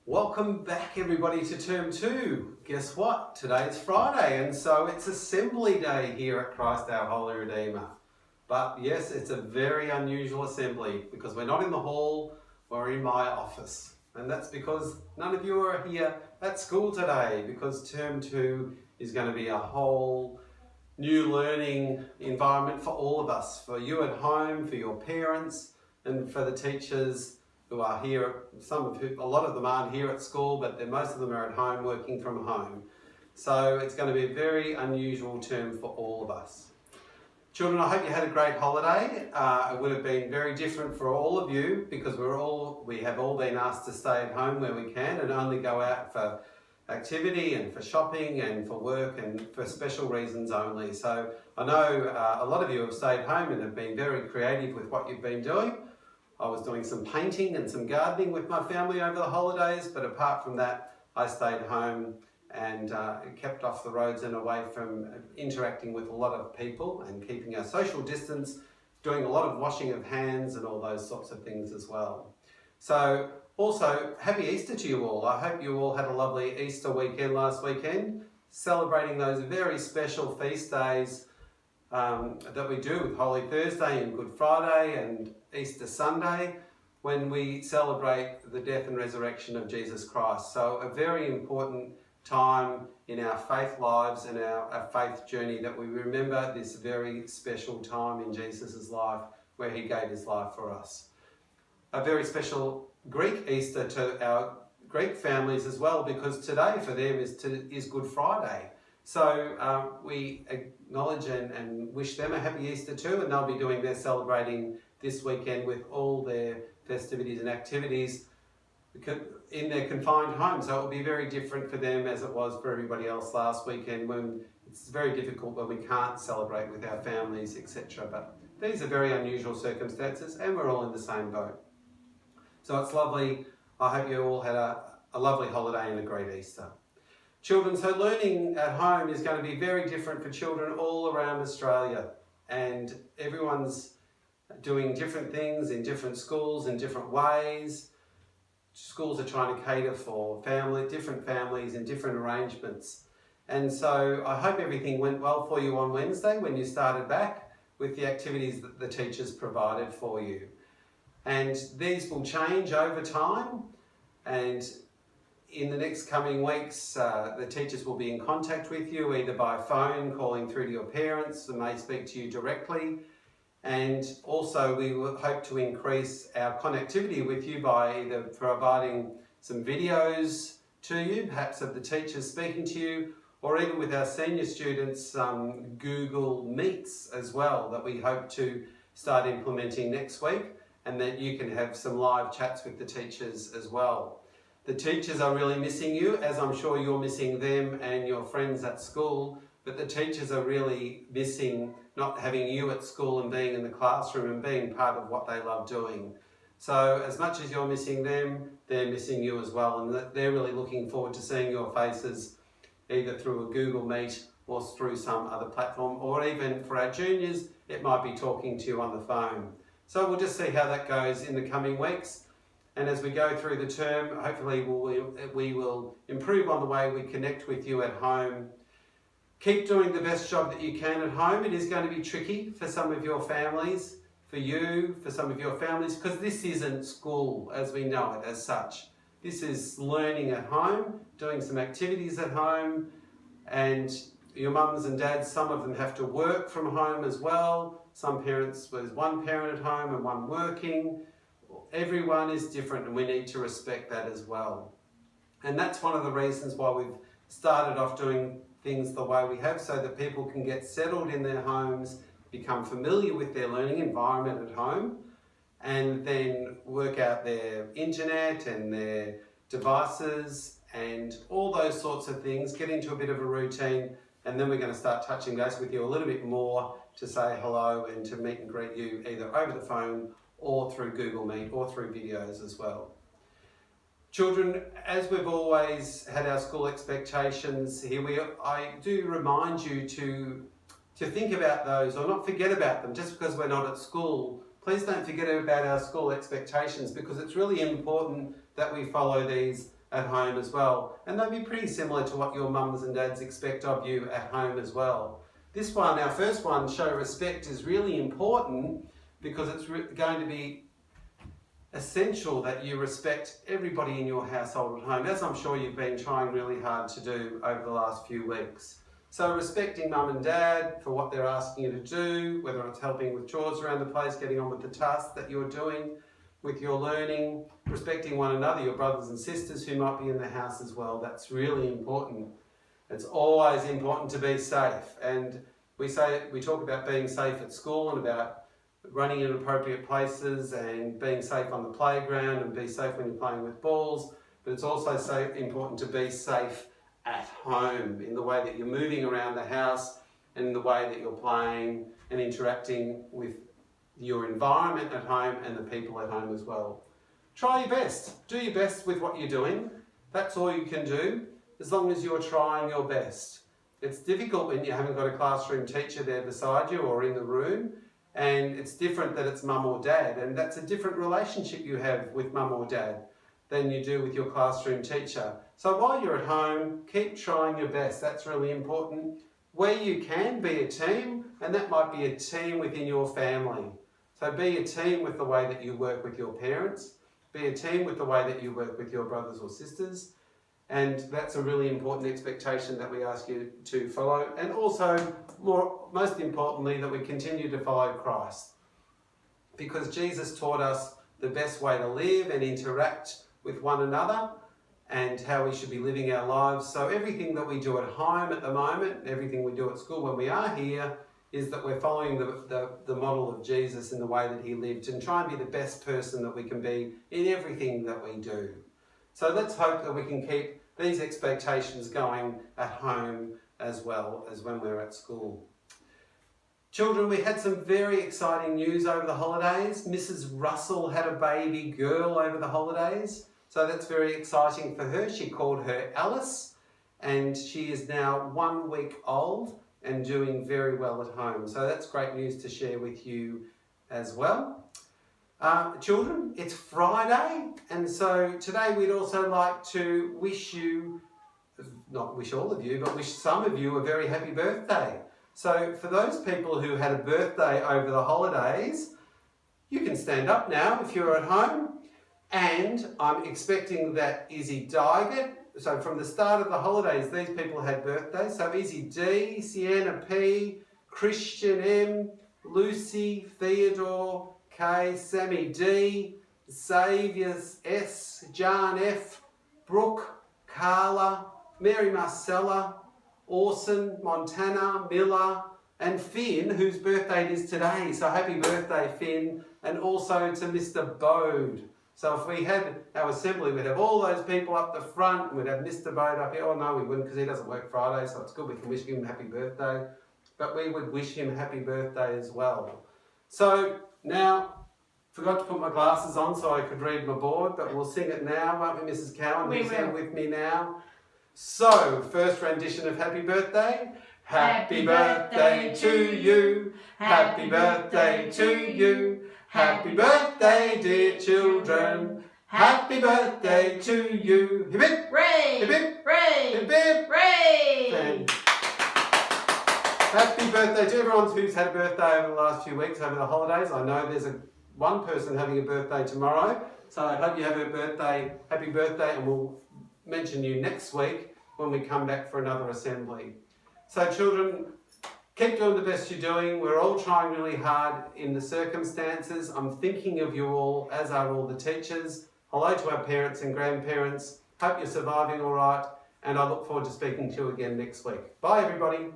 Welcome back everybody to term 2. Guess what? Today's Friday and so it's assembly day here at Christ our Holy Redeemer. But yes, it's a very unusual assembly because we're not in the hall, we're in my office. And that's because none of you are here at school today because term 2 is going to be a whole new learning environment for all of us, for you at home, for your parents and for the teachers who are here. A lot of them aren't here at school, but most of them are at home working from home. So it's going to be a very unusual term for all of us. Children, I hope you had a great holiday. It would have been very different for all of you because we have all been asked to stay at home where we can and only go out for activity and for shopping and for work and for special reasons only. So I know a lot of you have stayed home and have been very creative with what you've been doing. I was doing some painting and some gardening with my family over the holidays, but apart from that, I stayed home and kept off the roads and away from interacting with a lot of people and keeping our social distance, doing a lot of washing of hands and all those sorts of things as well. So also, happy Easter to you all. I hope you all had a lovely Easter weekend last weekend, celebrating those very special feast days that we do with Holy Thursday and Good Friday and Easter Sunday, when we celebrate the death and resurrection of Jesus Christ. So a very important time in our faith lives and our faith journey that we remember this very special time in Jesus' life where he gave his life for us. A very special Greek Easter to our Greek families as well, because today for them is Good Friday. So we acknowledge and wish them a happy Easter too, and they'll be doing their celebrating this weekend with all their festivities and activities in their confined home. So it will be very different for them as it was for everybody else last weekend, when it's very difficult when we can't celebrate with our families, etc. But these are very unusual circumstances and we're all in the same boat. So it's lovely. I hope you all had a lovely holiday and a great Easter. Children, so learning at home is going to be very different for children all around Australia, and everyone's doing different things in different schools in different ways. Schools are trying to cater for different families and different arrangements. And so I hope everything went well for you on Wednesday when you started back with the activities that the teachers provided for you. And these will change over time, and in the next coming weeks, the teachers will be in contact with you either by phone, calling through to your parents, and may speak to you directly. And also we will hope to increase our connectivity with you by either providing some videos to you, perhaps of the teachers speaking to you, or even with our senior students, Google Meets as well, that we hope to start implementing next week, and that you can have some live chats with the teachers as well. The teachers are really missing you, as I'm sure you're missing them and your friends at school, but the teachers are really missing not having you at school and being in the classroom and being part of what they love doing. So as much as you're missing them, they're missing you as well, and they're really looking forward to seeing your faces either through a Google Meet or through some other platform, or even for our juniors, it might be talking to you on the phone. So we'll just see how that goes in the coming weeks. And as we go through the term, hopefully we will improve on the way we connect with you at home. Keep doing the best job that you can at home. It is going to be tricky for some of your families, for you, for some of your families, because this isn't school as we know it as such. This is learning at home, doing some activities at home, and your mums and dads, some of them have to work from home as well. Some parents, there's one parent at home and one working. Everyone is different and we need to respect that as well. And that's one of the reasons why we've started off doing things the way we have, so that people can get settled in their homes, become familiar with their learning environment at home, and then work out their internet and their devices and all those sorts of things, get into a bit of a routine, and then we're going to start touching base with you a little bit more to say hello and to meet and greet you either over the phone or through Google Meet or through videos as well. Children, as we've always had our school expectations here, I do remind you to think about those, or not forget about them just because we're not at school. Please don't forget about our school expectations, because it's really important that we follow these at home as well. And they'll be pretty similar to what your mums and dads expect of you at home as well. This one, our first one, show respect, is really important because it's going to be essential that you respect everybody in your household at home, as I'm sure you've been trying really hard to do over the last few weeks. So respecting mum and dad for what they're asking you to do, whether it's helping with chores around the place, getting on with the tasks that you're doing, with your learning, respecting one another, your brothers and sisters who might be in the house as well. That's really important. It's always important to be safe. And we talk about being safe at school and about running in appropriate places and being safe on the playground and be safe when you're playing with balls. But it's also important to be safe at home in the way that you're moving around the house and in the way that you're playing and interacting with your environment at home and the people at home as well. Try your best. Do your best with what you're doing. That's all you can do, as long as you're trying your best. It's difficult when you haven't got a classroom teacher there beside you or in the room, and it's different that it's mum or dad, and that's a different relationship you have with mum or dad than you do with your classroom teacher. So while you're at home, keep trying your best. That's really important. Where you can, be a team, and that might be a team within your family. So be a team with the way that you work with your parents, be a team with the way that you work with your brothers or sisters, and that's a really important expectation that we ask you to follow. And also, most importantly, that we continue to follow Christ, because Jesus taught us the best way to live and interact with one another and how we should be living our lives. So everything that we do at home at the moment, everything we do at school when we are here, is that we're following the model of Jesus in the way that he lived, and try and be the best person that we can be in everything that we do. So let's hope that we can keep these expectations going at home as well as when we're at school. Children, we had some very exciting news over the holidays. Mrs. Russell had a baby girl over the holidays. So that's very exciting for her. She called her Alice, and she is now 1 week old and doing very well at home. So that's great news to share with you as well. Children, it's Friday, and so today we'd also like to wish you, not wish all of you, but wish some of you a very happy birthday. So for those people who had a birthday over the holidays, you can stand up now if you're at home. And I'm expecting that Izzy Dygert, so from the start of the holidays, these people had birthdays. So Izzy D, Sienna P, Christian M, Lucy, Theodore K, Sammy D, Xavier S, Jan F, Brooke, Carla, Mary Marcella, Orson, Montana, Miller, and Finn, whose birthday it is today. So happy birthday, Finn, and also to Mr. Bode. So if we had our assembly, we'd have all those people up the front, and we'd have Mr. Bode up here. Oh no, we wouldn't, because he doesn't work Friday, so it's good we can wish him happy birthday. But we would wish him happy birthday as well. So now, forgot to put my glasses on so I could read my board, but we'll sing it now, won't we, Mrs. Cowan? Who's here with me now? So, first rendition of Happy Birthday. Happy birthday to you. Happy birthday to you. Happy birthday, dear children. Happy birthday to you. Hip hip. Hooray! Hip hip. Hooray! Hip hip. Hooray! Happy birthday to everyone who's had a birthday over the last few weeks, over the holidays. I know there's one person having a birthday tomorrow, so I hope you have a birthday, happy birthday, and we'll mention you next week when we come back for another assembly. So children, keep doing the best you're doing. We're all trying really hard in the circumstances. I'm thinking of you all, as are all the teachers. Hello to our parents and grandparents. Hope you're surviving all right, and I look forward to speaking to you again next week. Bye everybody.